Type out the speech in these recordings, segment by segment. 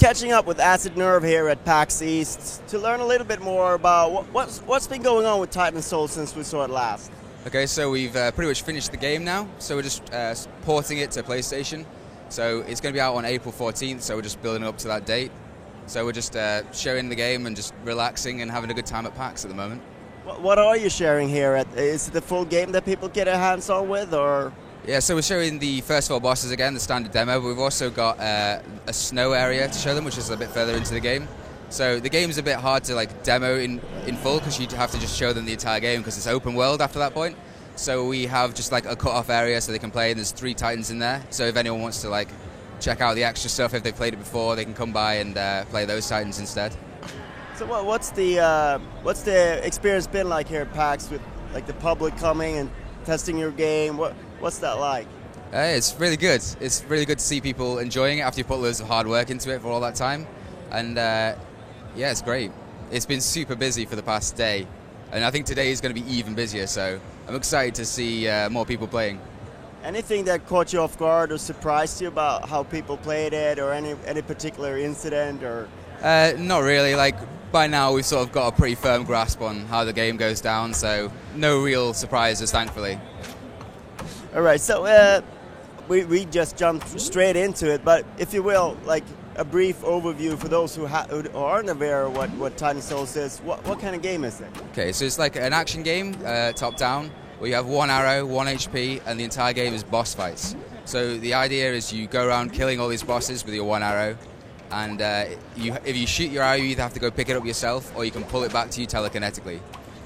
catching up with Acid Nerve here at PAX East to learn a little bit more about what's been going on with Titan Soul since we saw it last. Okay, so we've pretty much finished the game now, so we're just porting it to PlayStation. So it's going to be out on April 14th, so we're just building up to that date. So we're just showing the game and just relaxing and having a good time at PAX at the moment. What are you sharing here? Is it the full game that people get their hands on with, or...? Yeah, so we're showing the first 4 bosses again, the standard demo, but we've also got a snow area to show them, which is a bit further into the game. So the game's a bit hard to demo in full, because you have to just show them the entire game, because it's open world after that point. So we have just a cut-off area so they can play, and there's 3 Titans in there. So if anyone wants to check out the extra stuff, if they've played it before, they can come by and play those Titans instead. So what's the experience been like here at PAX with the public coming and testing your game? What's that like? It's really good. It's really good to see people enjoying it after you put loads of hard work into it for all that time. And yeah, it's great. It's been super busy for the past day, and I think today is going to be even busier, so I'm excited to see more people playing. Anything that caught you off guard or surprised you about how people played it, or any particular incident? Or not really. By now we've sort of got a pretty firm grasp on how the game goes down, so no real surprises, thankfully. All right, so we just jumped straight into it, but if you will, a brief overview for those who aren't aware of what Titan Souls is. What kind of game is it? Okay, so it's like an action game, top-down, where you have 1 arrow, 1 HP, and the entire game is boss fights. So the idea is you go around killing all these bosses with your 1 arrow, and if you shoot your arrow, you either have to go pick it up yourself, or you can pull it back to you telekinetically.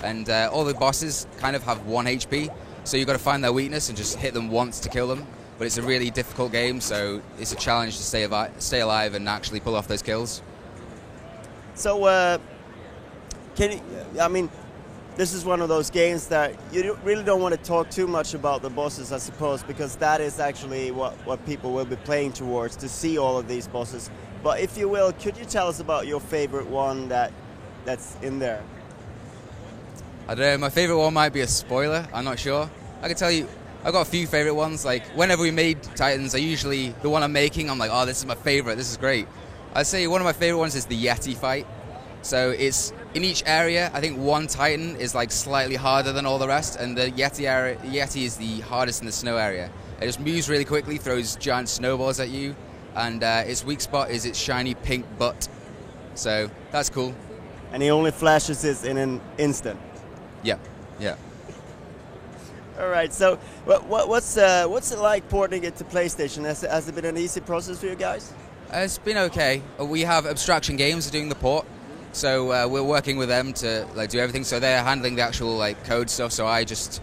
And all the bosses kind of have 1 HP, so you've got to find their weakness and just hit them once to kill them. But it's a really difficult game, so it's a challenge to stay alive and actually pull off those kills. So, this is one of those games that you really don't want to talk too much about the bosses, I suppose, because that is actually what people will be playing towards, to see all of these bosses. But if you will, could you tell us about your favorite one that's in there? I don't know, my favorite one might be a spoiler, I'm not sure. I can tell you, I've got a few favorite ones. Whenever we made Titans, the one I'm making, I'm like, oh, this is my favorite, this is great. I'd say one of my favorite ones is the Yeti fight. So it's, in each area, I think 1 Titan is slightly harder than all the rest, and the Yeti is the hardest in the snow area. It just moves really quickly, throws giant snowballs at you, and its weak spot is its shiny pink butt. So that's cool. And he only flashes this in an instant. Yeah, yeah. All right, so what's it like porting it to PlayStation? Has it been an easy process for you guys? It's been okay. We have Abstraction Games doing the port, so we're working with them to do everything. So they're handling the actual code stuff. So I just,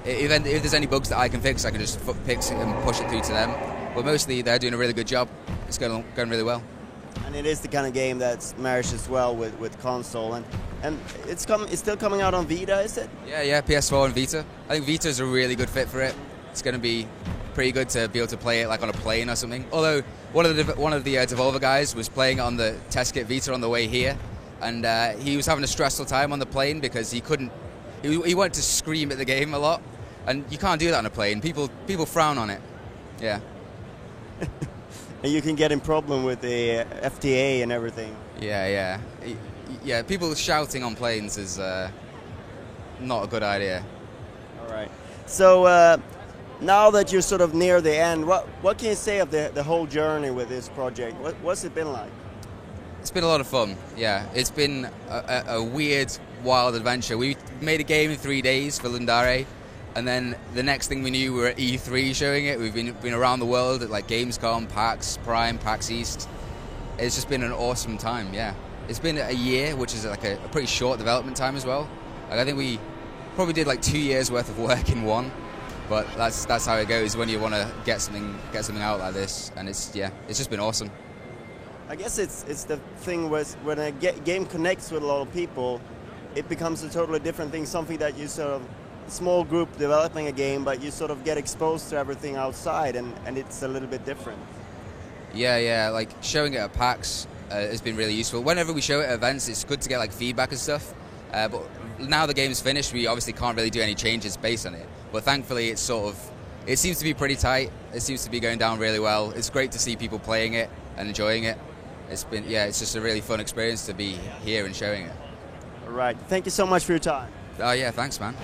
if there's any bugs that I can fix, I can just fix it and push it through to them. But mostly they're doing a really good job. It's going really well. And it is the kind of game that marries well with console, and it's still coming out on Vita, is it? Yeah, PS4 and Vita. I think Vita is a really good fit for it. It's going to be pretty good to be able to play it on a plane or something. Although one of the Devolver guys was playing it on the test kit Vita on the way here, and he was having a stressful time on the plane because he wanted to scream at the game a lot, and you can't do that on a plane. People frown on it. Yeah. And you can get in problem with the FTA and everything. Yeah. People shouting on planes is not a good idea. All right. So now that you're sort of near the end, what can you say of the whole journey with this project? What's it been like? It's been a lot of fun. Yeah, it's been a weird, wild adventure. We made a game in 3 days for Lundare. And then the next thing we knew, we were at E3 showing it. We've been around the world at Gamescom, PAX Prime, PAX East. It's just been an awesome time, yeah. It's been a year, which is a pretty short development time as well. I think we probably did 2 years worth of work in one. But that's how it goes when you want to get something out like this. And it's just been awesome. I guess it's the thing when a game connects with a lot of people, it becomes a totally different thing. Something that you sort of small group developing a game, but you sort of get exposed to everything outside, and it's a little bit different. Yeah, showing it at PAX has been really useful. Whenever we show it at events, it's good to get feedback and stuff. But now the game's finished, we obviously can't really do any changes based on it. But thankfully, it seems to be pretty tight. It seems to be going down really well. It's great to see people playing it and enjoying it. it's just a really fun experience to be here and showing it. All right. Thank you so much for your time. Oh yeah, thanks, man.